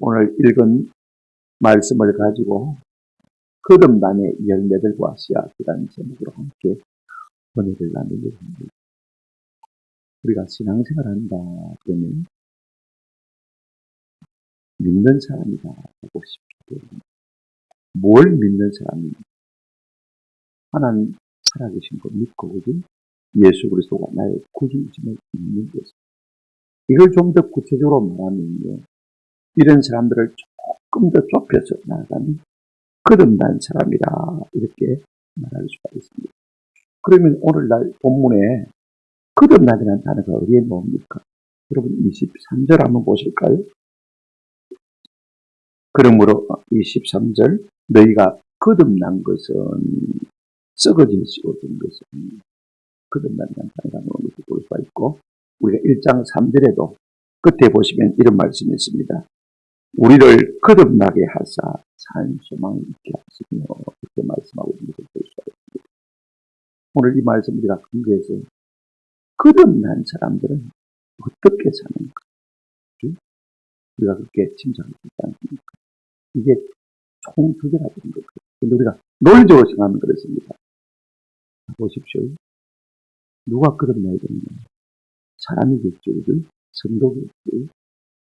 오늘 읽은 말씀을 가지고 거듭남의 열매들과 씨앗이라는 제목으로 함께 은혜를 나누려고 합니다. 우리가 신앙생활을 한다 그러면 믿는 사람이다 하고 싶기 때문에 뭘 믿는 사람입니까? 하나님 살아계신 거 믿고 그지? 예수 그리스도가 나의 구주이심을 믿는 것입니다. 이걸 좀 더 구체적으로 말하면요, 이런 사람들을 조금 더 좁혀서 나아가면 거듭난 사람이다 이렇게 말할 수가 있습니다. 그러면 오늘날 본문에 거듭남이라는 단어가 어디에 나옵니까? 여러분 23절 한번 보실까요? 그러므로 23절 너희가 거듭난 것은 썩어질 수 없는 것은 거듭남이라는 단어가 나오는 것을 볼 수가 있고, 우리가 1장 3절에도 끝에 보시면 이런 말씀이 있습니다. 우리를 거듭나게 하사 산 소망이 있게 하시며 이렇게 말씀하고 있는 것을 볼 수가 있습니다. 오늘 이 말씀 우리가 근거해서 거듭난 사람들은 어떻게 사는가? 우리가 그렇게 짐작할 수 있지 않습니까? 이게 총 두 개가 되는 거죠. 근데 우리가 논리적으로 생각하면 그렇습니다. 보십시오. 누가 거듭나야 되느냐? 사람이겠죠. 성도겠죠.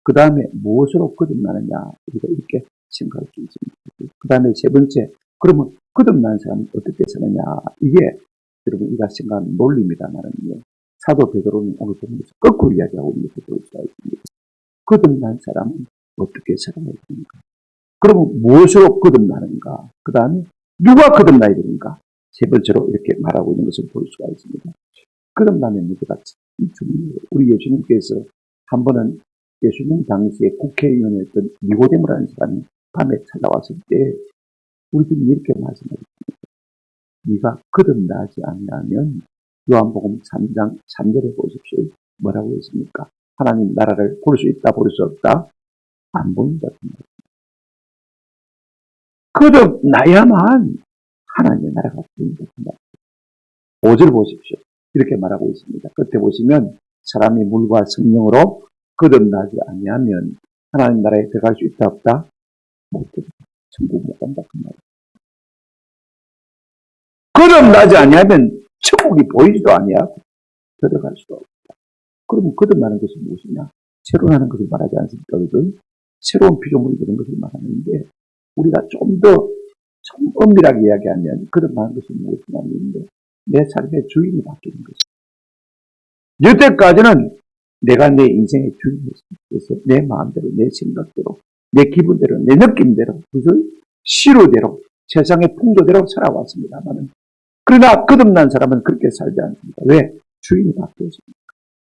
그 다음에 무엇으로 거듭나느냐? 우리가 이렇게 생각할 수 있습니다. 그 다음에 세 번째, 그러면 거듭난 사람은 어떻게 사느냐? 이게 여러분 우리가 생각하는 논리입니다만은요, 사도 베드로는 오늘 보면서 거꾸로 이야기하고 있는 것을 볼 수가 있습니다. 거듭난 사람은 어떻게 살아야 되는가? 그러면 무엇으로 거듭나는가? 그 다음에 누가 거듭나야 되는가? 세 번째로 이렇게 말하고 있는 것을 볼 수가 있습니다. 거듭남의 문제가 중요해요. 우리 예수님께서 한 번은 예수님 당시에 국회의원이었던 니고데모라는 사람이 밤에 찾아왔을 때 우리들이 이렇게 말씀하셨습니다. 네가 거듭나지 않으면 요한복음 3장 3절에 보십시오. 뭐라고 했습니까? 하나님 나라를 볼 수 있다, 볼 수 없다? 안 보인다. 거듭나야만 하나님의 나라가 보인다. 5절 보십시오. 이렇게 말하고 있습니다. 끝에 보시면 사람이 물과 성령으로 거듭나지 아니하면 하나님 나라에 들어갈 수 있다, 없다? 못 들어가. 천국 못 간다. 그 말이에요. 거듭나지 아니하면 천국이 보이지도 아니하고 들어갈 수도 없다. 그러면 거듭나는 것이 무엇이냐? 새로 나는 것을 말하지 않습니까? 새로운 피조물이 되는 것을 말하는데, 우리가 좀 더 엄밀하게 이야기하면 거듭나는 것이 무엇이냐는데 내 삶의 주인이 바뀌는 것입니다. 여태까지는 내가 내 인생의 주인이었습니다. 그래서 내 마음대로, 내 생각대로, 내 기분대로, 내 느낌대로, 그죠? 시로대로, 세상의 풍조대로 살아왔습니다만, 그러나 거듭난 사람은 그렇게 살지 않습니다. 왜? 주인이 바뀌었습니다.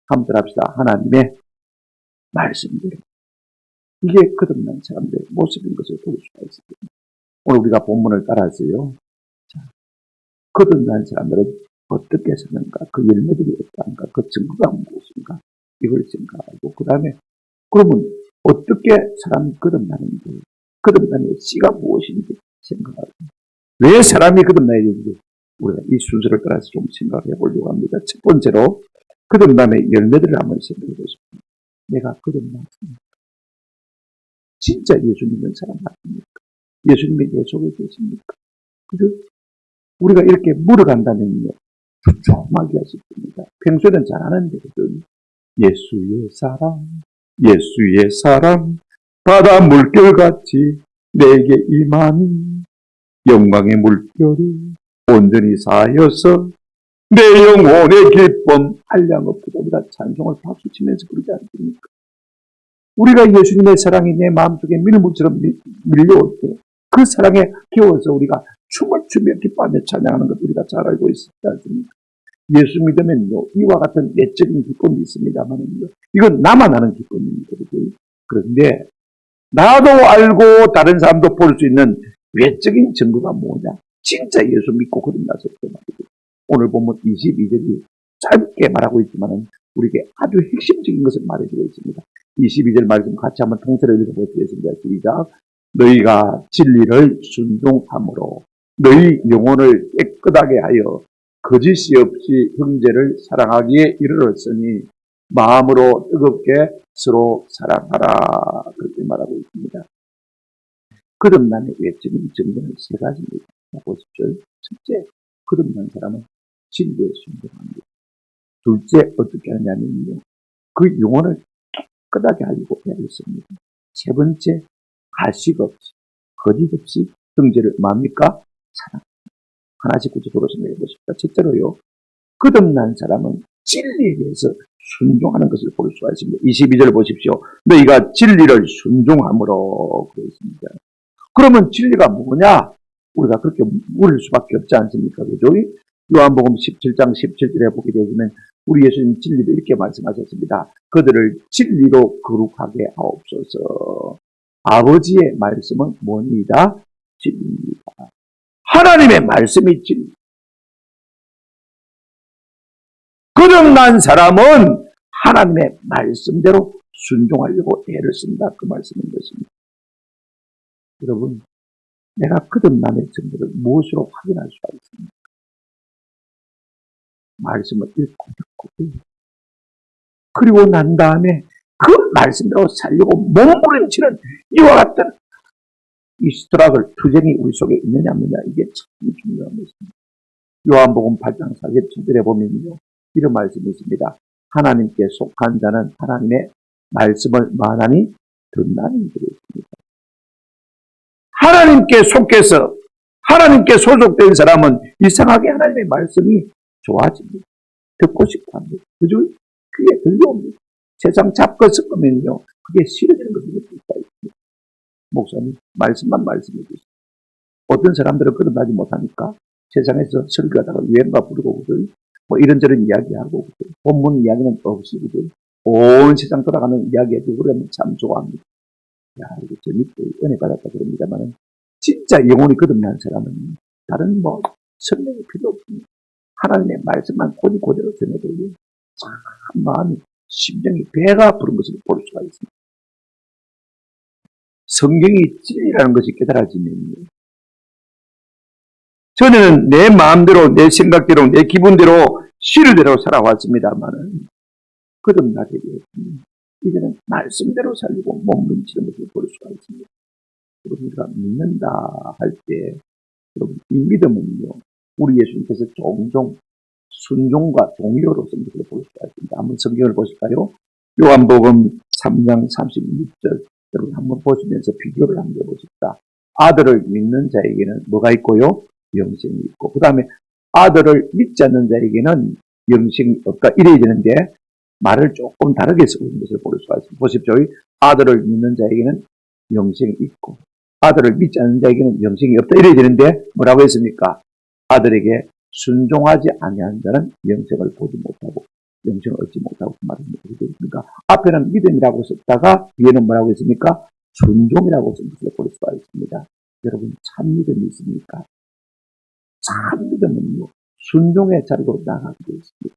한번 합시다. 하나님의 말씀대로. 이게 거듭난 사람들의 모습인 것을 볼 수가 있습니다. 오늘 우리가 본문을 따라서요, 거듭난 사람들은 어떻게 사는가, 그 열매들이 어떠한가, 그 증거가 무엇인가, 이걸 생각하고, 그 다음에 그러면 어떻게 사람이 거듭나는지, 거듭나는 씨가 무엇인지 생각하고, 왜 사람이 거듭나야 되는지 우리가 이 순서를 따라서 좀 생각해 보려고 합니다. 첫 번째로 거듭남의 열매들을 한번 생각해 보십시오. 내가 거듭났습니다. 진짜 예수 믿는 사람 맞습니까? 예수님이 내 속에 계십니까? 그죠? 우리가 이렇게 물어간다면요, 조용하게 하실 겁니다. 평소에는 잘하는데, 예수의 사랑, 예수의 사랑, 바다 물결같이 내게 임하니, 영광의 물결이 온전히 쌓여서 내 영혼의 기쁨 한량없도록 우리가 찬송을 박수치면서 부르지 않습니까? 우리가 예수님의 사랑이 내 마음속에 밀물처럼 밀려올 때 그 사랑에 끼워서 우리가 춤을 추며 기뻐하며 찬양하는 것 우리가 잘 알고 있지 않습니까? 예수 믿으면요, 이와 같은 내적인 기쁨이 있습니다만요, 이건 나만 아는 기쁨입니다. 그런데 나도 알고 다른 사람도 볼 수 있는 외적인 증거가 뭐냐? 진짜 예수 믿고 거듭났을 때 말이죠. 오늘 보면 22절이 짧게 말하고 있지만 우리에게 아주 핵심적인 것을 말해주고 있습니다. 22절 말씀 같이 한번 통째로 읽어보시겠습니다. 시작. 너희가 진리를 순종함으로 너희 영혼을 깨끗하게 하여 거짓이 없이 형제를 사랑하기에 이르렀으니 마음으로 뜨겁게 서로 사랑하라. 그렇게 말하고 있습니다. 거듭남의 외적인 증거는 세 가지입니다. 보십시오. 첫째, 거듭난 사람은 진리에 순종합니다. 둘째, 어떻게 하냐면요, 그 영혼을 깨끗하게 알고 배웠습니다. 세 번째, 가식 없이, 거짓 없이 형제를 뭡니까? 사랑. 하나씩 구체적으로 생각해 보십시오. 첫째로요, 거듭난 사람은 진리에 대해서 순종하는 것을 볼 수가 있습니다. 22절 보십시오. 너희가 진리를 순종함으로 그랬습니다. 그러면 진리가 뭐냐? 우리가 그렇게 물을 수밖에 없지 않습니까? 그죠? 요한복음 17장 17절에 보게 되면 우리 예수님 진리도 이렇게 말씀하셨습니다. 그들을 진리로 거룩하게 하옵소서. 아버지의 말씀은 뭐니이다? 진리입니다. 하나님의 말씀이 진리. 거듭난 사람은 하나님의 말씀대로 순종하려고 애를 쓴다. 그 말씀인 것입니다. 여러분, 내가 거듭남의 증거를 무엇으로 확인할 수가 있습니까? 말씀을 읽고 듣고 그리고 난 다음에 그 말씀대로 살려고 몸부림치는 이와 같은 이 스트럭을, 투쟁이 우리 속에 있느냐 없느냐, 이게 참 중요한 것입니다. 요한복음 8장 47절에 보면요, 이런 말씀이 있습니다. 하나님께 속한 자는 하나님의 말씀을 만하니 듣나니 그랬습니다. 하나님께 속해서 하나님께 소속된 사람은 이상하게 하나님의 말씀이 좋아집니다. 듣고 싶어 합니다. 그죠? 그게 들려옵니다. 세상 잡고 섞으면요, 그게 싫어지는 것을 느낄 수가 있습니다. 목사님, 말씀만 말씀해 주세요. 어떤 사람들은 거듭나지 못하니까 세상에서 설교하다가 유행가 부르고 그죠? 뭐 이런저런 이야기하고 그죠? 본문 이야기는 없이 그죠? 온 세상 돌아가는 이야기해도 그러면 참 좋아합니다. 야, 이거 재밌고 은혜 받았다 그럽니다만은 진짜 영혼이 거듭난 사람은 다른 뭐 설명이 필요 없습니다. 하나님의 말씀만 그대로 전해도 참 마음이, 심정이 배가 부른 것을 볼 수가 있습니다. 성경이 진리라는 것이 깨달아지면요, 전에는 내 마음대로, 내 생각대로, 내 기분대로, 시르대로 살아왔습니다만은 거듭나게 되었습니다. 이제는 말씀대로 살리고 몸부림치는 것을 볼 수가 있습니다. 우리가 믿는다 할 때, 여러분, 이 믿음은요, 우리 예수님께서 종종 순종과 동의로서 것을 볼 수가 있습니다. 한번 성경을 보실까요? 요한복음 3장 36절, 여러분 한번 보시면서 비교를 한번 해보십시다. 아들을 믿는 자에게는 뭐가 있고요? 영생이 있고, 그 다음에 아들을 믿지 않는 자에게는 영생이 없다. 이래야 되는데 말을 조금 다르게 쓰고 있는 것을 볼 수가 있습니다. 보십시오. 아들을 믿는 자에게는 영생이 있고, 아들을 믿지 않는 자에게는 영생이 없다. 이래야 되는데 뭐라고 했습니까? 아들에게 순종하지 아니하는 자는 영생을 보지 못하고 영생을 얻지 못하고 말합니다. 그러니까 앞에는 믿음이라고 썼다가 뒤에는 뭐라고 했습니까? 순종이라고 쓴 것을 볼 수가 있습니다. 여러분, 참 믿음이 있습니까? 참 믿음은요, 순종의 자리로 나가게 되어 있습니다.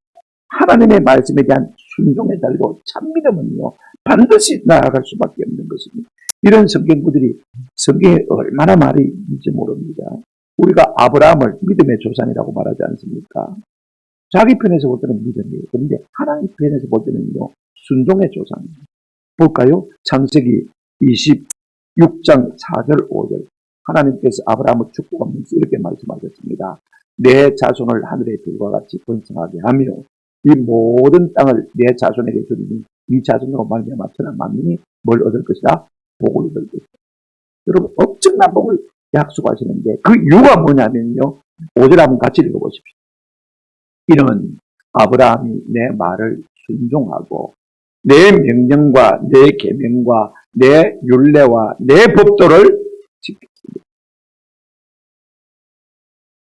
하나님의 말씀에 대한 순종의 자리로 참 믿음은요, 반드시 나아갈 수밖에 없는 것입니다. 이런 성경구들이 성경에 얼마나 말이 있는지 모릅니다. 우리가 아브라함을 믿음의 조상이라고 말하지 않습니까? 자기 편에서 볼 때는 믿음이에요. 그런데 하나님 편에서 볼 때는요, 순종의 조상입니다. 볼까요? 창세기 26장 4절 5절. 하나님께서 아브라함을 축복하면서 이렇게 말씀하셨습니다. 내 자손을 하늘의 별과 같이 번성하게 하며 이 모든 땅을 내 자손에게 주리니 이 자손으로 말미암아 천하 만민이 뭘 얻을 것이다? 복을 얻을 것이다. 여러분, 엄청난 복을 약속하시는데 그 이유가 뭐냐면요, 5절 한번 같이 읽어보십시오. 이는 아브라함이 내 말을 순종하고 내 명령과 내 계명과 내 율례와 내 법도를 지켰습니다.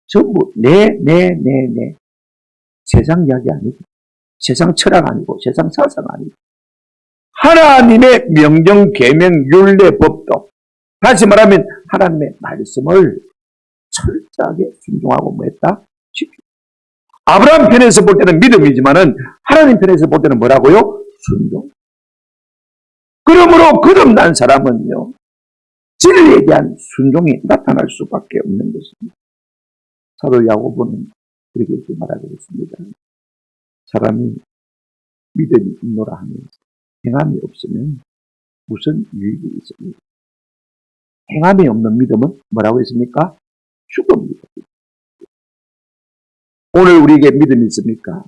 전부 내. 세상 이야기 아니고, 세상 철학 아니고, 세상 사상 아니고, 하나님의 명령, 계명, 율례, 법도, 다시 말하면 하나님의 말씀을 철저하게 순종하고 뭐 했다? 지켰다. 아브라함 편에서 볼 때는 믿음이지만은 하나님 편에서 볼 때는 뭐라고요? 순종. 그러므로 거듭난 사람은요, 진리에 대한 순종이 나타날 수밖에 없는 것입니다. 사도 야고보는 그렇게 말하고 있습니다. 사람이 믿음이 있노라 하면서 행함이 없으면 무슨 유익이 있습니까? 행함이 없는 믿음은 뭐라고 했습니까? 죽음입니다. 오늘 우리에게 믿음이 있습니까?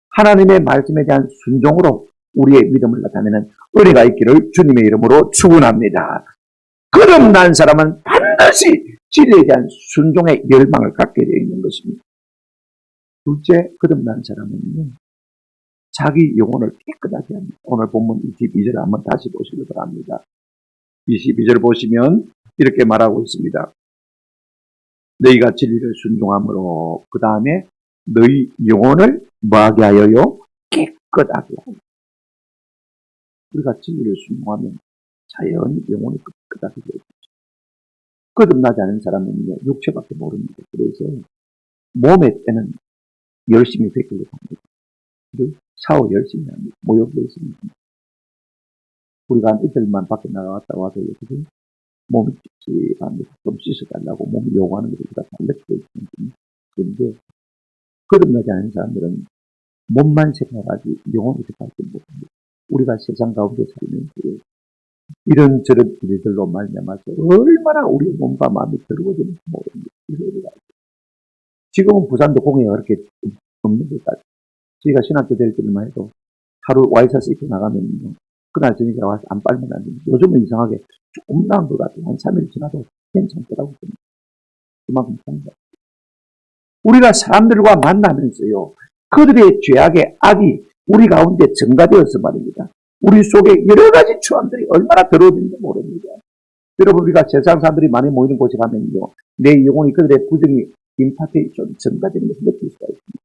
하나님의 말씀에 대한 순종으로 우리의 믿음을 나타내는 은혜가 있기를 주님의 이름으로 축원합니다. 거듭난 사람은 반드시 진리에 대한 순종의 열망을 갖게 되어 있는 것입니다. 둘째, 거듭난 사람은요, 자기 영혼을 깨끗하게 합니다. 오늘 본문 22절을 한번 다시 보시기 바랍니다. 22절 보시면 이렇게 말하고 있습니다. 너희가 진리를 순종함으로 그 다음에 너희 영혼을 뭐하게 하여요? 깨끗하게 하여. 우리가 진리를 순종하면 자연히 영혼이 깨끗하게 되죠. 거듭나지 않은 사람은 육체밖에 모릅니다. 그래서 몸의 때는 열심히 베끼려고 합니다. 샤워 열심히 합니다. 모욕 열심히 합니다. 우리가 한 이틀만 밖에 나갔다 와서 이렇게 몸이 찝찝합니다. 좀 씻어달라고 몸이 요구하는 것을 우리가 달래고 있습니다. 그런데 거듭나지 않은 사람들은 몸만 생각하지 영혼을 생각하지 못합니다. 우리가 세상 가운데 살면서 이런저런 일들로 말미암아서 얼마나 우리의 몸과 마음이 더러워지는지 모릅니다. 지금은 부산도 공해가 그렇게 없는 것 같아요. 저희가 신학교 될 때만 해도 하루 와이셔츠 입고 나가면 그날 저녁에 와서 안 빨면 안 됩니다. 요즘은 이상하게 조금 나은 것 같아요. 한 3일 지나도 괜찮더라고요. 그만큼 상관. 우리가 사람들과 만나면서요, 그들의 죄악의 악이 우리 가운데 증가되어서 말입니다. 우리 속에 여러 가지 추함들이 얼마나 더러워지는지 모릅니다. 여러분, 우리가 세상 사람들이 많이 모이는 곳에 가면요, 내 영혼이 그들의 부정이 임파테이션 증가되는 것을 느낄 수가 있습니다.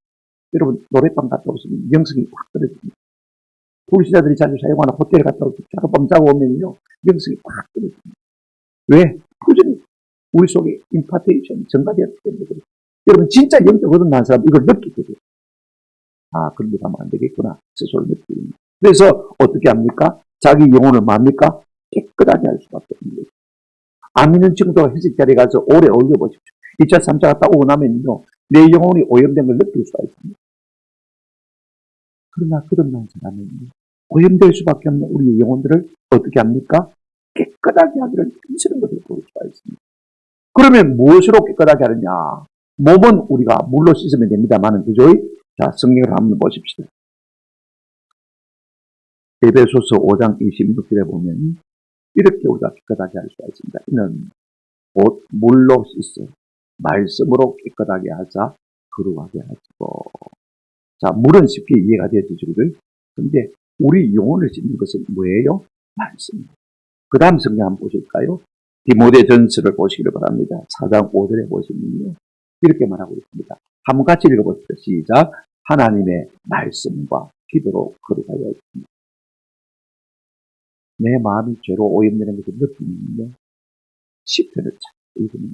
여러분, 노래방 갔다 오시면 영성이 확 떨어집니다. 불신자들이 자주 사용하는 호텔 갔다 오시면 하룻밤 자고 오면요, 영성이 확 떨어집니다. 왜? 부정이 우리 속에 임파테이션 증가되었기 때문에 그래요. 여러분, 진짜 영적 거듭난 사람 이걸 느끼게 돼요. 아, 그런 데 가면 안 되겠구나. 스스로 느끼는. 그래서 어떻게 합니까? 자기 영혼을 뭡니까? 깨끗하게 할 수밖에 없는 거죠. 안 믿는 친구도 회식 자리에 가서 오래 어울려보십시오. 2차, 3차가 딱 오고 나면요, 내 영혼이 오염된 걸 느낄 수가 있습니다. 그러나 거듭난 사람은 오염될 수밖에 없는 우리의 영혼들을 어떻게 합니까? 깨끗하게 하기를 힘쓰는 것을 볼 수가 있습니다. 그러면 무엇으로 깨끗하게 하느냐? 몸은 우리가 물로 씻으면 됩니다만은, 그죠? 자, 성경을 한번 보십시다. 에베소서 5장 26절에 보면 이렇게 우리가 깨끗하게 할 수가 있습니다. 이는 곧 물로 씻어 말씀으로 깨끗하게 하자 거룩하게 하시고. 자, 물은 쉽게 이해가 되어지죠. 그런데 우리 영혼을 씻는 것은 뭐예요? 말씀입니다. 그 다음 성경 한번 보실까요? 디모데전서를 보시기를 바랍니다. 4장 5절에 보시면요, 이렇게 말하고 있습니다. 한번 같이 읽어보시죠. 시작. 하나님의 말씀과 기도로 거룩하여 있습니다. 내 마음이 죄로 오염되는 것을 느끼면요, 시편을 자꾸 읽으면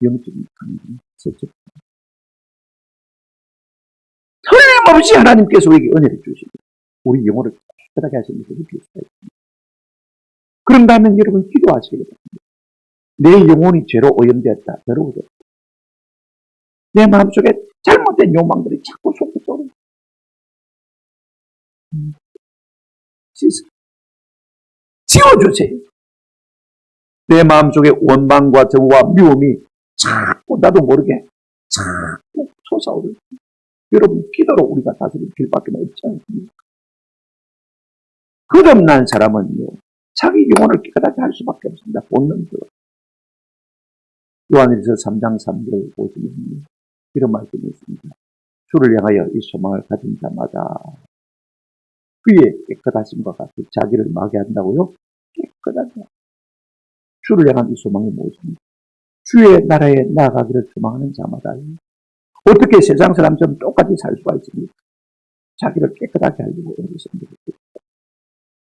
영적인 감정이 서적합니다. 틀림없이 하나님께서 우리에게 은혜를 주시고 우리 영혼을 깨끗하게 하시는 것을 느낄 수가 있습니다. 그런다면 여러분 기도하시기 바랍니다. 내 영혼이 죄로 오염되었다. 더러워졌다. 내 마음속에 잘못된 욕망들이 자꾸 속에 떠오르고 지워주세요. 내 마음속에 원망과 정오와 미움이 자꾸 나도 모르게 자꾸 솟아오르고, 여러분 기도로 우리가 다스릴 길밖에 없지 않습니까? 거듭난 사람은요, 자기 영혼을 깨끗하게 할 수밖에 없습니다. 본능적으로. 요한일서 3장 3절 보시면 이런 말씀이 있습니다. 주를 향하여 이 소망을 가진 자마다 그의 깨끗하심과 같이 자기를 마게 한다고요? 깨끗하게. 주를 향한 이 소망이 무엇입니까? 주의 나라에 나아가기를 소망하는 자마다 어떻게 세상 사람처럼 똑같이 살 수가 있습니까? 자기를 깨끗하게 하려고 애쓰는 것입니다.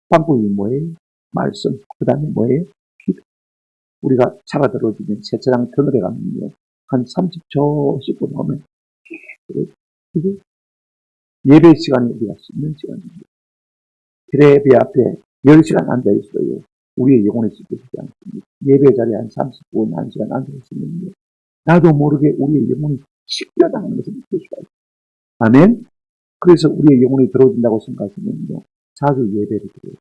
방법이 뭐예요? 말씀. 그 다음에 뭐예요? 기도. 우리가 차가 들어오면 세차장 터널에 가면요, 한 30초, 10분 하면 그게 예배 시간이 우리가 씻는 시간입니다. 테레비 앞에 10시간 앉아있어요. 우리의 영혼이 씻겨지지 않습니다. 예배 자리에 한 30분, 1시간 앉아있으면요, 나도 모르게 우리의 영혼이 씻겨나가는 것을 느낄 수가 있어요. 아멘? 그래서 우리의 영혼이 들어오진다고 생각하시면요, 자주 예배를 드려요.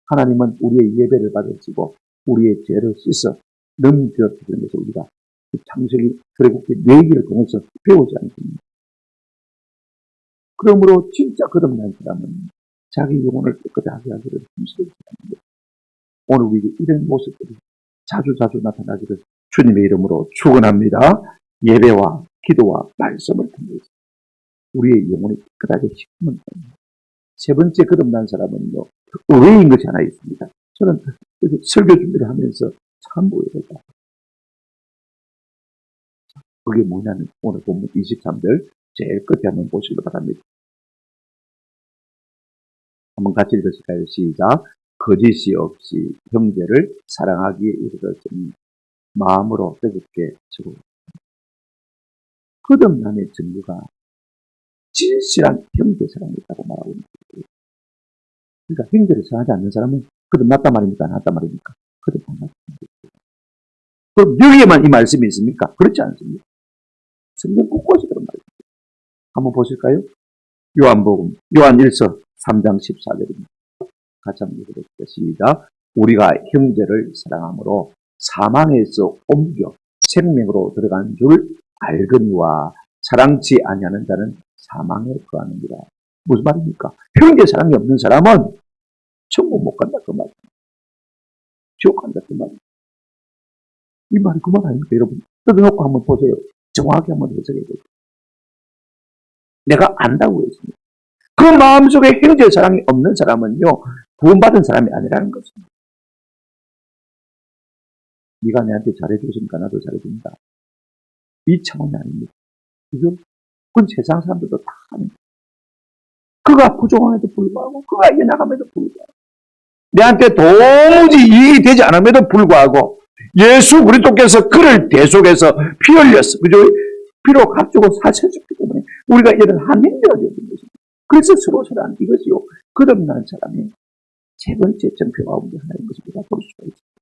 하나님은 우리의 예배를 받으시고 우리의 죄를 씻어 넘겨주는 것을 우리가 창세기 출애굽기 4기를 통해서 배우지 않습니다. 그러므로 진짜 거듭난 사람은 자기 영혼을 깨끗하게 하기를 힘쓰지 않는다. 오늘 우리에게 이런 모습들이 자주 나타나기를 주님의 이름으로 축원합니다. 예배와 기도와 말씀을 통해서 우리의 영혼이 깨끗하게 씻기면 됩니다. 세 번째 거듭난 사람은요, 의외인 것이 하나 있습니다. 저는 설교 준비를 하면서 참 의외다. 그게 뭐냐면 오늘 본문 23절 제일 끝에 한번 보시기 바랍니다. 한번 같이 읽으실까요? 시작. 거짓이 없이 형제를 사랑하기에 이르렀으니 마음으로 뜨겁게 서로. 거듭남의 증거가 진실한 형제 사랑이라고 말하고 있는 거예요. 그러니까 형제를 사랑하지 않는 사람은 거듭났단 말입니까? 안 났단 말입니까? 거듭난 말입니다. 그럼 여기에만 이 말씀이 있습니까? 그렇지 않습니다. 성경 곳곳에 그런 말입니다. 한번 보실까요? 요한복음, 요한 1서 3장 14절입니다. 같이 한번 읽어보겠습니다. 시작. 우리가 형제를 사랑함으로 사망에서 옮겨 생명으로 들어간 줄 알거니와 사랑치 아니하는 자는 사망에 거하느니라. 무슨 말입니까? 형제 사랑이 없는 사람은 천국 못 간다 그 말입니다. 지옥 간다 그 말입니다. 이 말이 그 말 아닙니까? 여러분 뜯어놓고 한번 보세요. 정확하게 한번 해석해 보세요. 내가 안다고 했습니다. 그 마음속에 형제 사랑이 없는 사람은요, 구원받은 사람이 아니라는 것입니다. 네가 내한테 잘해줬으니까 나도 잘해준다. 이 차원이 아닙니다. 그건 세상 사람들도 다 합니다. 그가 부족함에도 불구하고, 그가 이겨나감에도 불구하고, 내한테 도무지 이익이 되지 않음에도 불구하고, 예수 그리스도께서 그를 대속해서 피 흘렸어. 그죠? 피로 값주고 사셔줬기 때문에 우리가 이런 한 형제가 되는 것입니다. 그래서 서로 사랑, 이것이요. 거듭난 사람의 세 번째 정표 가운데 하나인 것을 우리가 볼 수가 있습니다.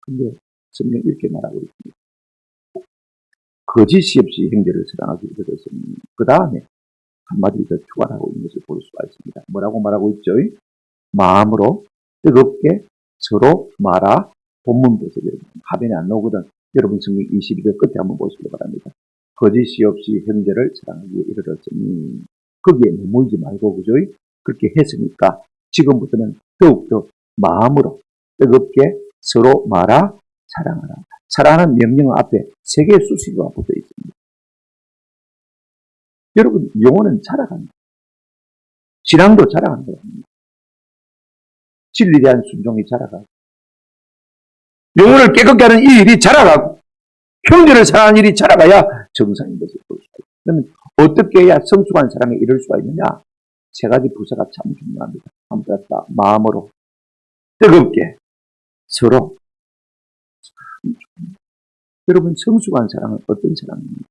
근데 성경 이렇게 말하고 있습니다. 거짓이 없이 형제를 사랑하기 위해서는 그 다음에 한마디 더 추가하고 있는 것을 볼 수가 있습니다. 뭐라고 말하고 있죠? 마음으로 뜨겁게 서로 말아. 본문 보세요. 화면에 안 나오거든. 여러분 성경 22절 끝에 한번 보시기 바랍니다. 거짓이 없이 형제를 사랑하기에 이르렀으니 거기에 머물지 말고 그죠? 그렇게 했으니까 지금부터는 더욱더 마음으로 뜨겁게 서로 말아 사랑하라. 사랑하는 명령 앞에 세 개의 수식어가 붙어 있습니다. 여러분 영혼은 자라간다. 신앙도 자라가는 겁니다. 진리에 대한 순종이 자라가고 영혼을 깨끗게 하는 이 일이 자라가고 형제를 사랑하는 일이 자라가야 정상인 것을 볼 수가 있습니다. 그러면 어떻게 해야 성숙한 사랑에 이룰 수가 있느냐? 세 가지 부서가 참 중요합니다. 한번 다 마음으로 뜨겁게 서로. 여러분 성숙한 사랑은 어떤 사랑입니까?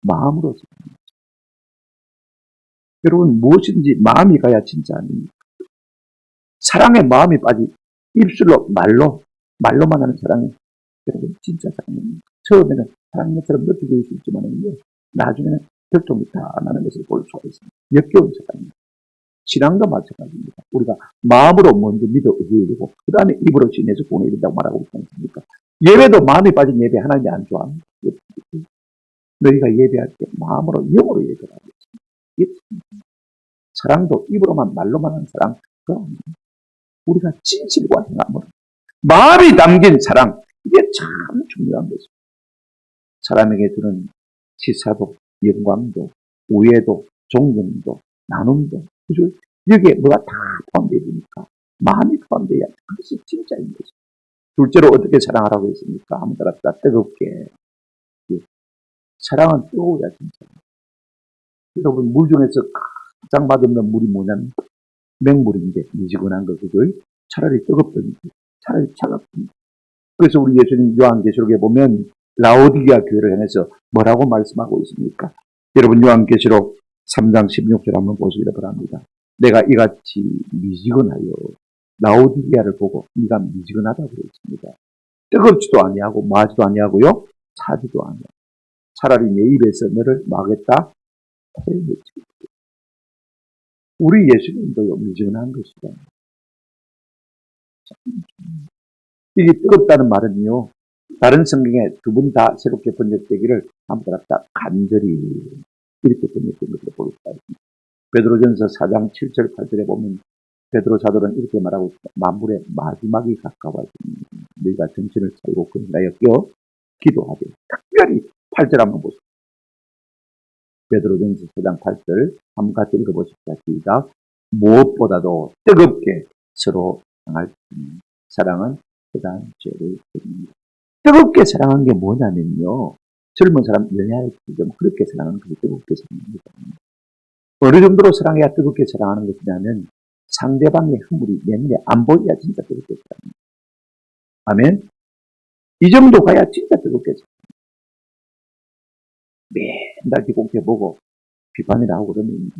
마음으로 사랑합니다. 여러분 무엇인지 마음이 가야 진짜 아닙니까? 사랑에 마음이 빠지 입술로 말로만 하는 사랑이 여러분 진짜 사랑입니다. 처음에는 사랑인 것처럼 느껴질 수 있지만요, 나중에는 결정이 다 나는 것을 볼 수가 있습니다. 역겨운 사랑입니다. 신앙도 마찬가지입니다. 우리가 마음으로 먼저 믿어 의지해야 되고 그 다음에 입으로 지내서 보내야 된다고 말하고 있지 않습니까? 예배도 마음이 빠진 예배 하나님이 안 좋아합니다. 너희가 예배할 때 마음으로 영으로 예배를 하고 있습니다. 사랑도 입으로만 말로만 하는 사랑 그거 아닙니다. 우리가 진실과 행함으로 마음이 담긴 사랑, 이게 참 중요한 것입니다. 사람에게 주는 시사도, 영광도, 우애도, 존경도, 나눔도, 그죠? 여기에 뭐가 다 포함되어 있으니까 마음이 포함되어야 그것이 진짜인 것입니다. 둘째로 어떻게 사랑하라고 했습니까? 한번 따라 뜨겁게. 사랑은 뜨거워야 진짜. 여러분 물 중에서 가장 맛없는 물이 뭐냐면 맹물인데 미지근한 거 그죠? 차라리 뜨겁든지 차라리 차갑든지. 그래서 우리 예수님 요한계시록에 보면 라오디게아 교회를 향해서 뭐라고 말씀하고 있습니까? 여러분 요한계시록 3장 16절 한번 보시기를 바랍니다. 내가 이같이 미지근하여 라오디게아를 보고 네가 미지근하다고 그랬습니다. 뜨겁지도 아니하고 마지도 아니하고요 차지도 아니하고 차라리 내 입에서 너를 막겠다. 우리 예수님도요 미지근한 것이다. 이게 뜨겁다는 말은요, 다른 성경에 두 분 다 새롭게 번역되기를 한번 다 간절히 이렇게 번역된 것으로 볼 수가 있습니다. 베드로전서 4장 7절 8절에 보면 베드로 사도는 이렇게 말하고 있습니다. 만물의 마지막이 가까워지니 너희가 정신을 차리고 근신하여 깨어 기도하되, 특별히 8절 한번 보세요. 베드로전서 4장 8절 한번 같이 읽어보십시오. 시작. 무엇보다도 뜨겁게 서로 사랑할 수 있는 사랑은 그다음 죄를 드립니다. 뜨겁게 사랑한 게 뭐냐면요, 젊은 사람 연애할 때 좀 그렇게 사랑하는 것이 뜨겁게 사랑합니다. 어느 정도로 사랑해야 뜨겁게 사랑하는 것이냐면 상대방의 허물이 내 눈에 안 보여야 진짜 뜨겁게 사랑합니다. 아멘. 이 정도 가야 진짜 뜨겁게 사랑합니다. 맨날 비공개보고 비판이나 하고 그러면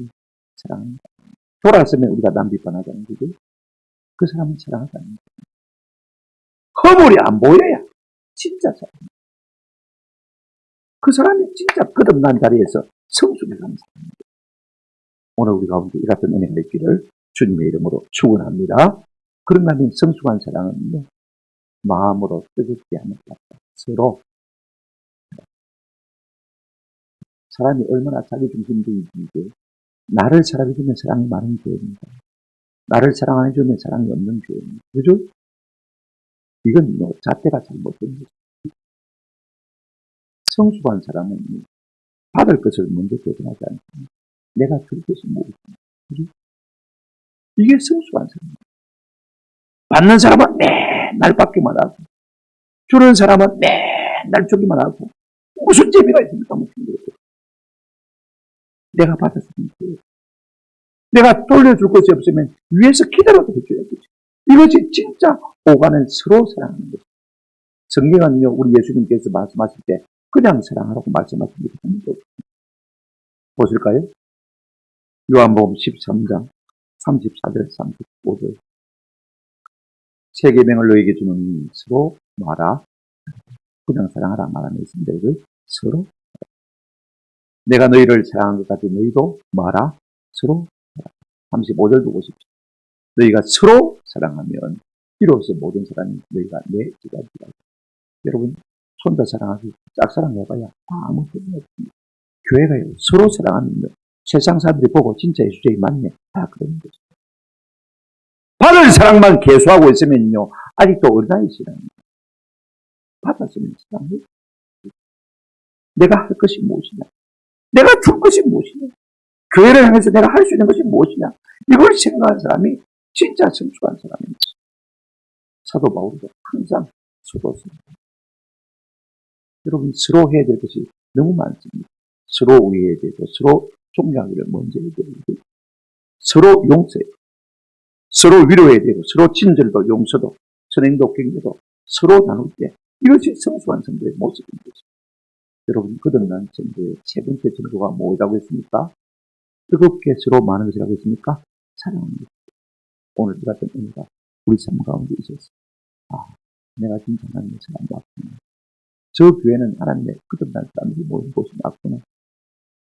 사랑합니다. 돌아서면 우리가 남 비판하자는 거죠. 그 사람은 사랑하지 않는다. 허물이 안 보여야 진짜 사랑합니다. 그 사람이 진짜 거듭난 자리에서 성숙해 가는 사람입니다. 오늘 우리 가운데 이 같은 은혜가 있기를 주님의 이름으로 축원합니다. 그런다면 성숙한 사랑은 마음으로 뜨겁게 하는 것 같다. 서로 사람이 얼마나 자기중심적인지, 나를 사랑해주면 사랑이 많은 교회입니다. 나를 사랑 안 해주면 사랑이 없는 교회입니다. 그죠? 이건 잣대가 잘못된 거죠. 성숙한 사람은 받을 것을 먼저 대변하지 않습니다. 내가 줄 것이 무엇인가. 그죠? 이게 성숙한 사람입니다. 받는 사람은 맨날 받기만 하고, 주는 사람은 맨날 주기만 하고, 무슨 재미가 있습니까? 내가 받았으면 돼요. 내가 돌려줄 것이 없으면 위에서 기다려도 해줘야지. 이것이 진짜 오가는 서로 사랑하는 것입니다. 성경은요, 우리 예수님께서 말씀하실 때 그냥 사랑하라고 말씀하십니다. 보실까요? 요한복음 13장 34절 35절 세 계명을 너에게 주는 서로 말하. 그냥 사랑하라 말하는 있습니다. 이걸 서로 내가 너희를 사랑한 것 같이 너희도 말하. 서로 35절 보고 싶죠. 너희가 서로 사랑하면 이로써 모든 사람이 너희가 내 제자들이라. 여러분, 혼자 사랑하기 짝사랑해봐야 아무 소용이 없습니다. 교회가요, 서로 사랑하면 세상 사람들이 보고 진짜 예수님이 맞네, 다 그러는 거죠. 받을 사랑만 계수하고 있으면요, 아직도 어린아이 사랑입니다. 받았으면 사랑해. 내가 할 것이 무엇이냐, 내가 줄 것이 무엇이냐, 교회를 향해서 내가 할 수 있는 것이 무엇이냐, 이걸 생각하는 사람이 진짜 성숙한 사람입니다. 사도 바울도 항상 서로습니다. 여러분, 서로 해야 될 것이 너무 많습니다. 서로 위해야 되고, 서로 존경하기를 먼저 해야 되고, 서로 용서해야 되고, 서로 위로해야 되고, 서로 친절도 용서도 선행도 경계도 서로 나눌 때, 이것이 성숙한 성도의 모습인 거죠. 여러분, 거듭난 성도의 세 번째 정도가 뭐라고 했습니까? 뜨겁게 서로 많은 것을 하고 있습니까? 사랑합니다. 오늘 이 같은 은혜가 우리 삶 가운데 있었어요. 내가 진짜 하나님의 사랑 받구나. 저 교회는 하나님의 거듭난 사람들이 모인 곳이 맞구나.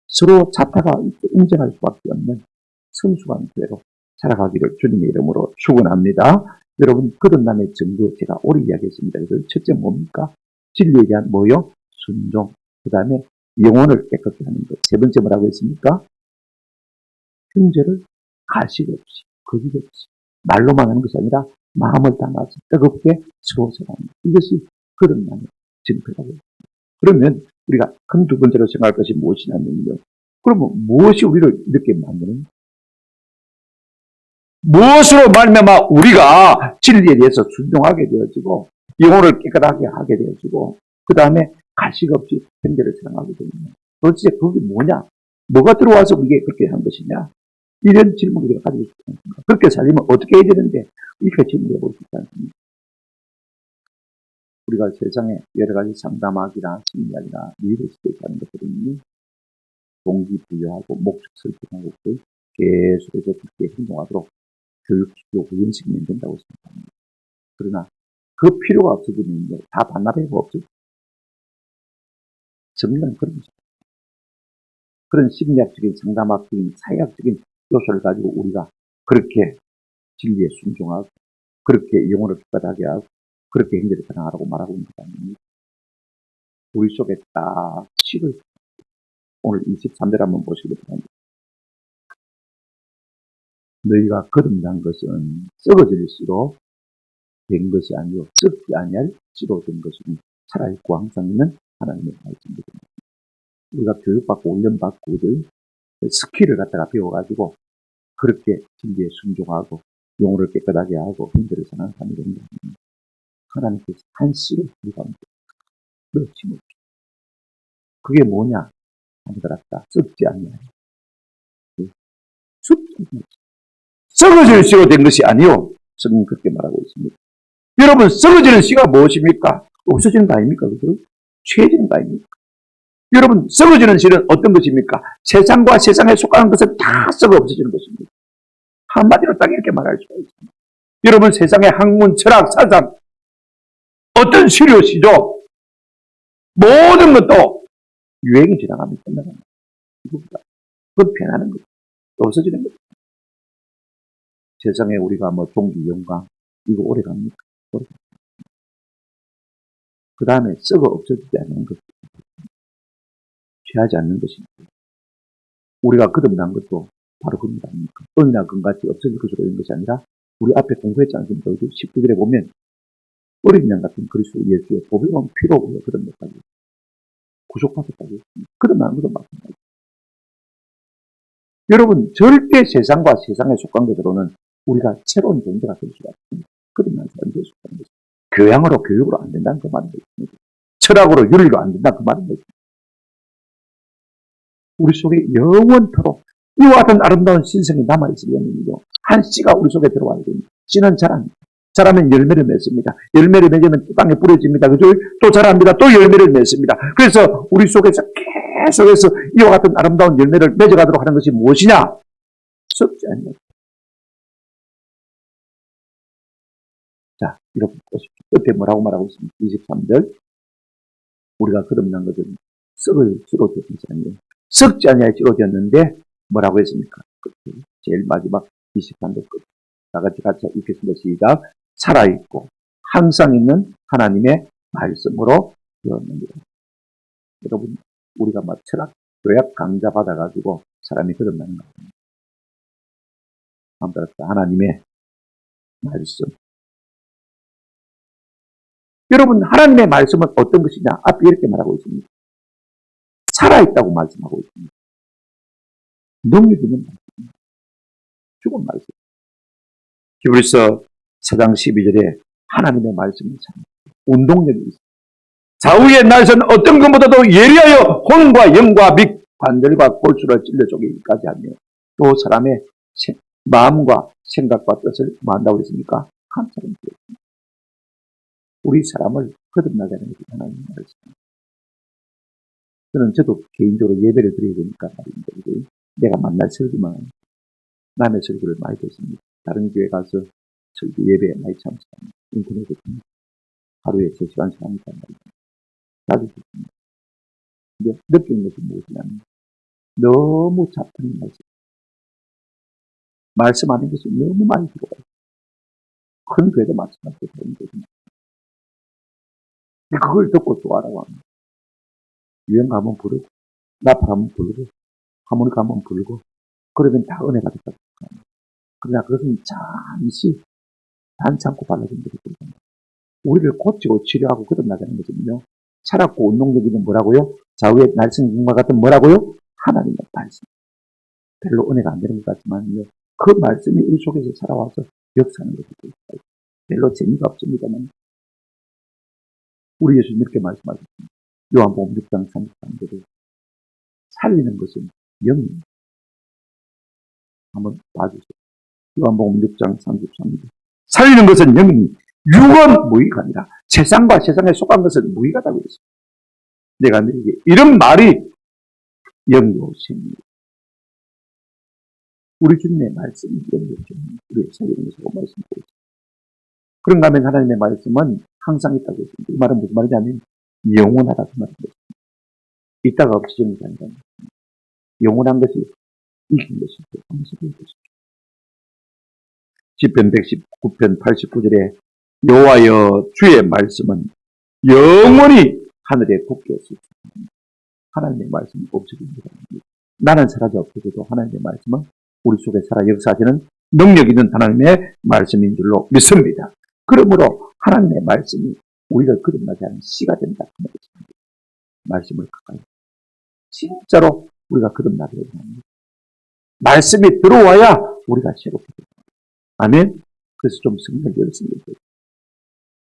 서로 자타가 인정할 수밖에 없는 성숙한 교회로 살아가기를 주님의 이름으로 축원합니다. 여러분, 거듭남의 정도 제가 오래 이야기했습니다. 그래서 첫째 뭡니까? 진리에 대한 뭐요? 순종. 그 다음에 영혼을 깨끗게 하는 것. 세 번째 뭐라고 했습니까? 형제를 가식 없이, 거짓 없이, 말로만 하는 것이 아니라 마음을 담아서 뜨겁게 서로 사랑하는 것. 이것이 거듭남의 증표라고 했습니다. 그러면 우리가 두 번째로 생각할 것이 무엇이냐면요. 그러면 무엇이 우리를 이렇게 만드는? 무엇으로 말미암아 우리가 진리에 대해서 순종하게 되어지고 영혼을 깨끗하게 하게 되어지고 그 다음에 가식 없이 형제를 사랑하게 되느냐. 도대체 그게 뭐냐? 뭐가 들어와서 우리가 그렇게 한 것이냐? 이런 질문을 우리가 가지고 싶지 않습니까? 그렇게 살려면 어떻게 해야 되는데 이렇게 질문해 볼 수 있지 않습니까? 우리가 세상에 여러 가지 상담학이나 심리학이나 리더십에 하는 것들은 동기부여하고 목적 설정하고 계속해서 그렇게 행동하도록 교육시키고 훈련시키면 된다고 생각합니다. 그러나 그 필요가 없어지면 다 반납해가 없어지죠. 정리는 그런 거죠. 그런 심리학적인 상담학적인 사회학적인 요소를 가지고 우리가 그렇게 진리에 순종하고 그렇게 영혼을 깨끗하게 하고 그렇게 행위를 전하라고 말하고 있는 것 아닙니까? 우리 속에 딱 실을 오늘 23절 한번 보시기 바랍니다. 너희가 거듭난 것은 썩어질수록 된 것이 아니요 썩지 아니할수록 된 것은 살아있고 항상 있는 하나님의 말씀입니다. 우리가 교육받고 훈련받고 스킬을 갖다가 배워가지고 그렇게 진리에 순종하고 영혼을 깨끗하게 하고 행위를 전하는 사람이 되는 게 아닙니다. 하나님께서 한 씨를 우리가 넣지 못해. 그게 뭐냐? 하늘았다 썩지 아니하여. 썩어질 씨로 된 것이 아니요. 성경 그렇게 말하고 있습니다. 여러분, 썩어지는 씨가 무엇입니까? 없어지는 거 아닙니까? 그죠? 취해지는 거 아닙니까? 여러분, 썩어지는 씨는 어떤 것입니까? 세상과 세상에 속하는 것은 다 썩어 없어지는 것입니다. 한마디로 딱 이렇게 말할 수가 있습니다. 여러분, 세상의 학문, 철학, 사상, 어떤 시료, 시조, 모든 것도 유행이 지나가면 끝나는 거예요. 그건 변하는 거죠. 없어지는 거죠. 세상에 우리가 뭐 종기, 영광, 이거 오래 갑니까? 오래 갑니다. 그 다음에 썩어 없어지지 않는 것, 취하지 않는 것입니다. 우리가 거듭난 것도 바로 그런 거 아닙니까? 은이나 금같이 없어질 것으로 된 것이 아니라 우리 앞에 공부했지 않습니까? 19절에 보면 어린 양 같은 그리스도 예수의 보배로운 피로 우리가 거듭났다고 구속받았다고 했습니다. 거듭난 것도 마찬가지입니다. 여러분, 절대 세상과 세상에 속한 것으로는 우리가 새로운 존재가 될 수가 없습니다. 거듭난 사람이 될 수가 없는 것입니다. 교양으로 교육으로 안 된다는 그 말인 것입니다. 철학으로 윤리로 안 된다는 그 말인 것입니다. 우리 속에 영원토록 이와 같은 아름다운 신성이 남아있을 영이죠. 한 씨가 우리 속에 들어와야 됩니다. 씨는 자랍니다. 자라면 열매를 맺습니다. 열매를 맺으면 땅에 뿌려집니다. 그죠? 또 자랍니다. 또 열매를 맺습니다. 그래서 우리 속에서 계속해서 이와 같은 아름다운 열매를 맺어가도록 하는 것이 무엇이냐? 썩지 않는. 자, 이렇게 보십시오. 끝에 뭐라고 말하고 있습니까? 23절. 우리가 거듭난 것은 썩을 찌로되지 아니에요. 썩지 아니할 찌로되었는데 뭐라고 했습니까? 끝에 제일 마지막 23절 끝. 다 같이 읽겠습니다. 시작. 살아있고 항상 있는 하나님의 말씀으로 되었느니라. 여러분, 우리가 막 철학, 교약 강좌 받아가지고 사람이 거듭나는 거 아닙니다. 하나님의 말씀. 여러분, 하나님의 말씀은 어떤 것이냐? 앞에 이렇게 말하고 있습니다. 살아있다고 말씀하고 있습니다. 능력 있는 말씀입니다. 죽은 말씀. 히브리서 4장 12절에 하나님의 말씀이 참 운동력이 있습니다. 좌우의 날선 어떤 것보다도 예리하여 혼과 영과 및 관절과 골수를 찔러 쪼개기까지 하며 또 사람의 마음과 생각과 뜻을 뭐 한다고 했습니까? 감찰은 되었습니다. 우리 사람을 거듭나게 하는 것이 하나님의 말씀입니다. 저도 개인적으로 예배를 드려야 되니까 말입니다. 내가 만날 설교만 남의 설교를 많이 듣습니다. 다른 교회 가서 설교 예배에 많이 참석합니다. 인터넷에 봅니다. 하루에 3시간씩 합니다. 자주 듣습니다. 근데 느끼는 것이 무엇이냐면 너무 잡다한 말씀하는 것이 너무 많이 들어가요. 큰 교회도 마찬가지로 그런 거죠. 그걸 듣고 좋아라고 합니다. 유행 가면 부르고 나팔 하면 부르고 하모니카 하면 부르고 그러면 다 은혜가 됐다고 합니다. 그러나 그것은 잠시 반창고 발라진 것이 됩니다. 우리를 고치고 치료하고 거듭나게 하는 것은요. 살았고 운동적인 뭐라고요? 좌우의 날씬과 같은 뭐라고요? 하나님의 말씀. 별로 은혜가 안 되는 것 같지만요. 그 말씀이 우리 속에서 살아와서 역사하는 것이 됩니다. 별로 재미가 없습니다만 우리 예수님 이렇게 말씀하셨습니다. 요한복음 6장 33절에 살리는 것은 영입니다. 한번 봐주세요. 요한복음 6장 33절 살리는 것은 영이니 육은 무의가 아니라 세상과 세상에 속한 것은 무의가다고 했습니다. 내가 너에게 이런 말이 영이요 생명이다. 우리 주님의 말씀이 영이요 생명이다. 우리의 살리는 것이라고 말씀하고 있습니다. 그런가 하면 하나님의 말씀은 항상 있다고 했습니다. 이 말은 무슨 말이냐면 영원하다 그 말입니다. 있다가 없어지는 게 아니라 영원한 것이 이긴 것이고 항상 있는 것이죠. 시편 119편 89절에 여호와여 주의 말씀은 영원히 하늘에 굳게 있습니다. 하나님의 말씀이 없어집니다. 나는 사라져 없어져도 하나님의 말씀은 우리 속에 살아 역사하시는 능력 있는 하나님의 말씀인 줄로 믿습니다. 그러므로 하나님의 말씀이 우리를 거듭나게 하는 씨가 된다. 말씀을 가까이 진짜로 우리가 거듭나게 됩니다. 말씀이 들어와야 우리가 새롭게 됩니다. 아멘. 그래서 좀 성경을 열심히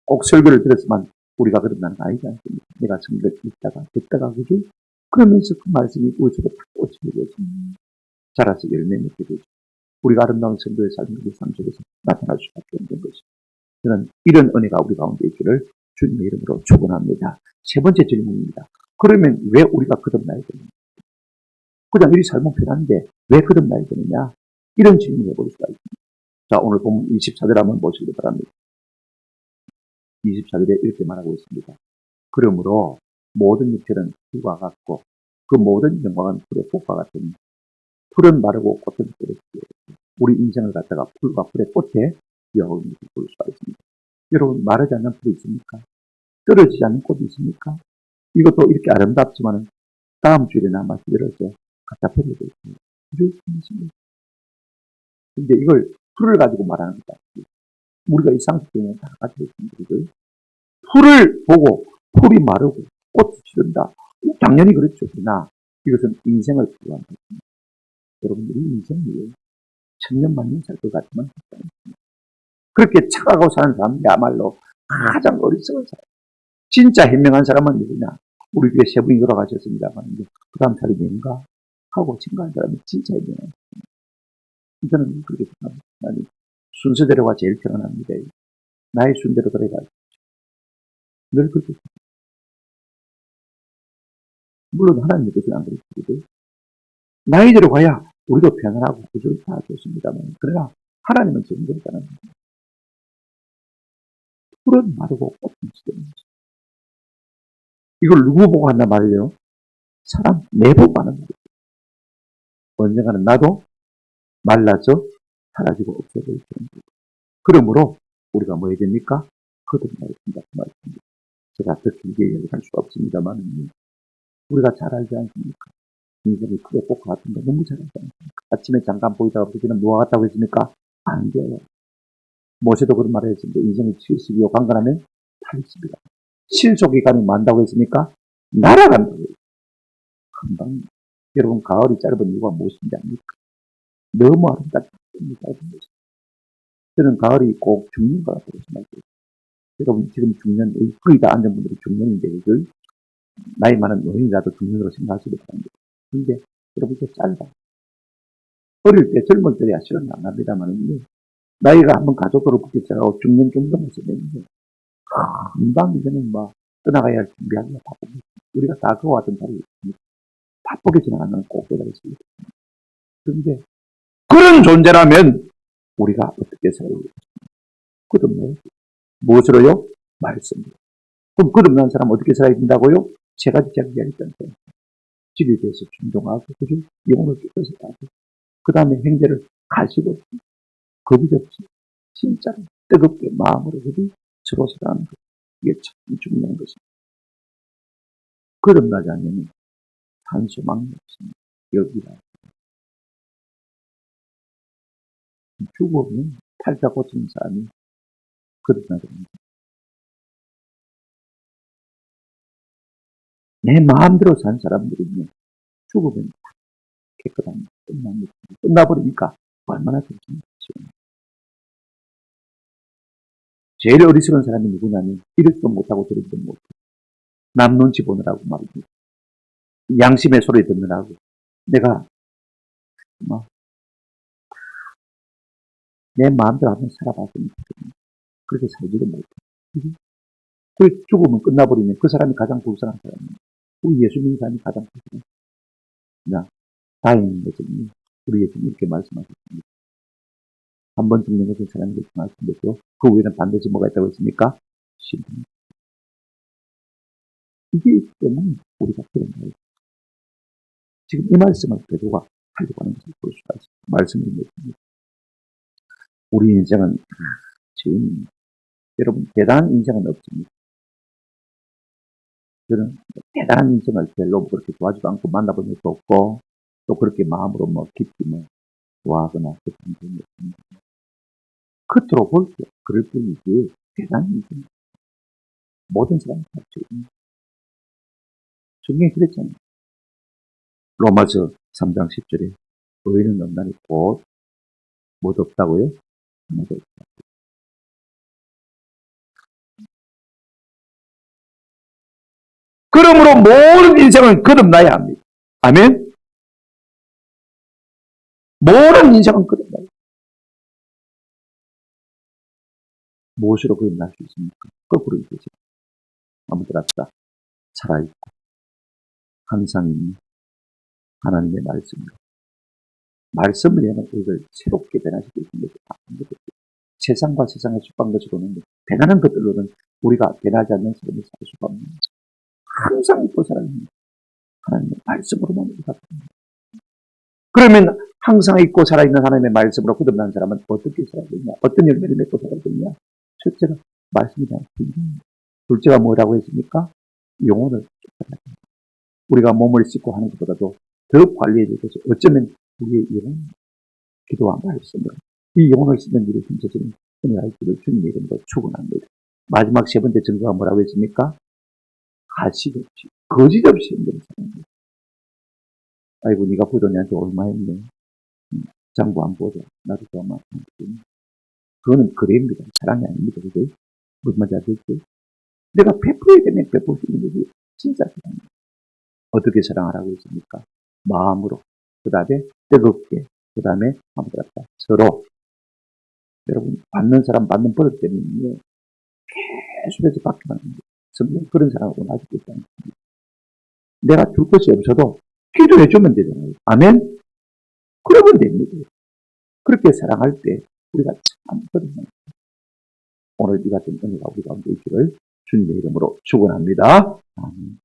꼭 설교를 들었으면 우리가 거듭나는 거 아니지 않습니까? 내가 성경을 듣다가 그지? 그러면서 그 말씀이 우리 속에 탁 꽂히게 되죠. 자라서 열매 맺게 되죠. 우리가 아름다운 성도의 삶의 일상 속에서 나타날 수밖에 없는 것이죠. 저는 이런 은혜가 우리 가운데 있기를 주님의 이름으로 축원합니다. 세 번째 질문입니다. 그러면 왜 우리가 거듭나야 되느냐? 그냥 우리 삶은 편한데 왜 거듭나야 되느냐? 이런 질문을 해볼 수가 있습니다. 자, 오늘 보면 24절 한번 보시기 바랍니다. 24절에 이렇게 말하고 있습니다. 그러므로 모든 육체는 풀과 같고 그 모든 영광은 풀의 꽃과 같으니 풀은 마르고 꽃은 떨어지게 우리 인생을 갖다가 풀과 풀의 꽃에 비하는 것을 볼 수가 있습니다. 여러분, 마르지 않는 풀이 있습니까? 떨어지지 않는 꽃이 있습니까? 이것도 이렇게 아름답지만 다음 주일에 남아서 열어서 갖다 버려야 되겠습니다. 근데 이걸 풀을 가지고 말하는 거다. 우리가 이 상식적인 다 가지고 있습니다. 풀을 보고 풀이 마르고 꽃이 지른다. 당연히 그렇죠. 그러나 이것은 인생을 풀어한 것입니다. 여러분, 우리 인생이 천년 만년 살 것 같지만 그렇게 착하고 사는 사람이야말로 가장 어리석은 사람. 진짜 현명한 사람은 누구냐? 우리 교회 세 분이 돌아가셨습니다만 그 다음 사람이 뭔가 하고 증가한 사람이 진짜 현명한 사람. 저는 그렇게 생각합니다. 나는 순서대로가 제일 편안합니다. 나의 순대로 들어가 늘 그렇게 생각합니다. 물론 하나님의 뜻은 안 그렇거든요. 나이대로 가야 우리도 편안하고 그저 다 좋습니다만 그러나 하나님은 정도를 따릅니다. 풀은 마르고 꽃은 지릅니다. 이걸 누구 보고 한단 말이에요? 사람 내보고 하는 말이에요. 언젠가는 나도 말라서 사라지고 없어질 것입니다. 그러므로 우리가 뭐 해야 됩니까? 거듭나야 된다. 그 말입니다. 제가 더 길게 이야기할 수가 없습니다만 우리가 잘 알지 않습니까? 인생이 크게 꽃 같은 거 너무 잘 알지 않습니까? 아침에 잠깐 보이다가 그때는 뭐가 같다고 했습니까? 안 돼요. 모세도 그런 말을 했습니다. 인생이 70이요. 강건하면 80이다. 신속히 가면 만다고 했습니까? 날아간다고 했습니다. 금방. 여러분, 가을이 짧은 이유가 무엇인지 압니까? 너무 아름답기 때문에 짧은 것입니다. 저는 가을이 꼭 죽는 것 같다고 생각해요. 여러분, 지금 중년, 거의 다 앉은 분들이 중년인데, 나이 많은 노인이라도 중년으로 생각하시기 바랍니다. 근데, 여러분, 이게 짧아. 어릴 때, 젊을 때야 실은 안 합니다만, 나이가 한번 가족으로 붙겠자고 중년 정도만 쓰는데, 금방 이제는 떠나가야 할 준비하기가 바쁩니다. 우리가 다 그와 같은 자리에 있습니다. 바쁘게 지나가는 꼭 깨달았습니다. 그런데, 그런 존재라면, 우리가 어떻게 살아야 되겠습니까? 거듭나요. 무엇으로요? 말씀으로. 그럼 거듭난 사람 어떻게 살아야 된다고요? 세 가지 제가 이야기했잖아요. 집에 대해서 존중하고, 그죠? 영혼을 깨끗이 하고, 그 다음에 행제를 가식 없이, 거짓 없이, 진짜로 뜨겁게 마음으로 그죠? 서로 사랑하는 것. 이게 참 중요한 것입니다. 거듭나지 않으면 산소망이 없습니다. 여기다. 죽으면 팔자 고치는 사람이 거듭나지 않는다. 내 마음대로 산 사람들은요, 죽으면 깨끗합니다. 끝납니다. 끝나버리니까 얼마나 좋습니까? 제일 어리석은 사람이 누구냐면, 이렇도 못하고 저렇도 못하고, 남 눈치 보느라고 말입니다. 양심의 소리 듣느라고. 내가, 내 마음대로 한번 살아봤으면 좋겠네. 그렇게 살지도 못해. 그 죽으면 끝나버리면 그 사람이 가장 불쌍한 사람입니다. 우리 예수 믿는 사람이 가장 불쌍한 사람입니다. 다행인 것은 우리 예수님 이렇게 말씀하셨습니다. 한 번 죽는 것은 사람이 그렇게 말씀드렸죠. 그 후에는 반드시 뭐가 있다고 했습니까? 신분. 이게 있기 때문에 우리가 그런 거예요. 지금 이 말씀을 배도가 하려고 하는 것을 볼 수가 있습니다. 말씀을 맺습니다. 우리 인생은 지금 여러분 대단한 인생은 없습니다. 저는 대단한 인생을 별로 그렇게 좋아하지도 않고 만나본 적도 없고 또 그렇게 마음으로 깊이 좋아하거나 그런 적이 없습니다. 겉으로 볼 때 그럴 뿐이지 대단한 인생 모든 사람이 다 지금 성경이 그랬잖아요. 로마서 3장 10절에 의인은 없나니 곧 못 없다고요? 하나도 없다. 그러므로 모든 인생은 거듭나야 합니다. 아멘? 모든 인생은 거듭나야 합니다. 무엇으로 거듭날 수 있습니까? 거꾸로 얘기하죠. 아무들 앞다 살아있고 항상 있는 하나님의 말씀으로 말씀을 위하면 우리를 새롭게 변화시킬 수 있는 것이 세상과 세상에 속한 것으로는 변하는 것들로는 우리가 변하지 않는 삶을 살 수가 없는 항상 있고 살아있는 하나님의 말씀으로만 우리가 됩니다. 그러면 항상 있고 살아있는 하나님의 말씀으로 거듭난 사람은 어떻게 살아야 되냐? 어떤 열매를 맺고 살아야 되냐? 첫째가 말씀이 나옵니다. 둘째가 뭐라고 했습니까? 영혼을 쫓아가야 됩니다. 우리가 몸을 씻고 하는 것보다도 더 관리해 줄 것이 어쩌면 우리의 영혼, 기도와 말씀으로 이 영혼을 씻는 일을 힘써주는 은혜의 길을 주님의 이름으로 축원합니다. 마지막 세 번째 증거가 뭐라고 했습니까? 가식 없이, 거짓 없이 힘든 사람입니다. 아이고, 네가 부도냐한테 얼마 했네. 장부 안 보자. 나도 더 많이 했네. 그거는 그래입니다. 사랑이 아닙니다. 그죠? 무슨 말인지 아시겠죠? 내가 베풀어야 되면 베풀 수 있는 것이 진짜 사랑입니다. 어떻게 사랑하라고 했습니까? 마음으로, 그 다음에 뜨겁게, 그 다음에 아무도 없다. 서로. 여러분, 받는 사람 받는 버릇 때문에 계속해서 받기만 합니다. 성경 그런 사람을 원하지 않습니다. 내가 줄 것이 없어도 기도해 주면 되잖아요. 아멘? 그러면 됩니다. 그렇게 사랑할 때 우리가 참 거듭납니다. 오늘 이 같은 은혜가 우리 가운데 있기를 주님의 이름으로 축원합니다. 아멘.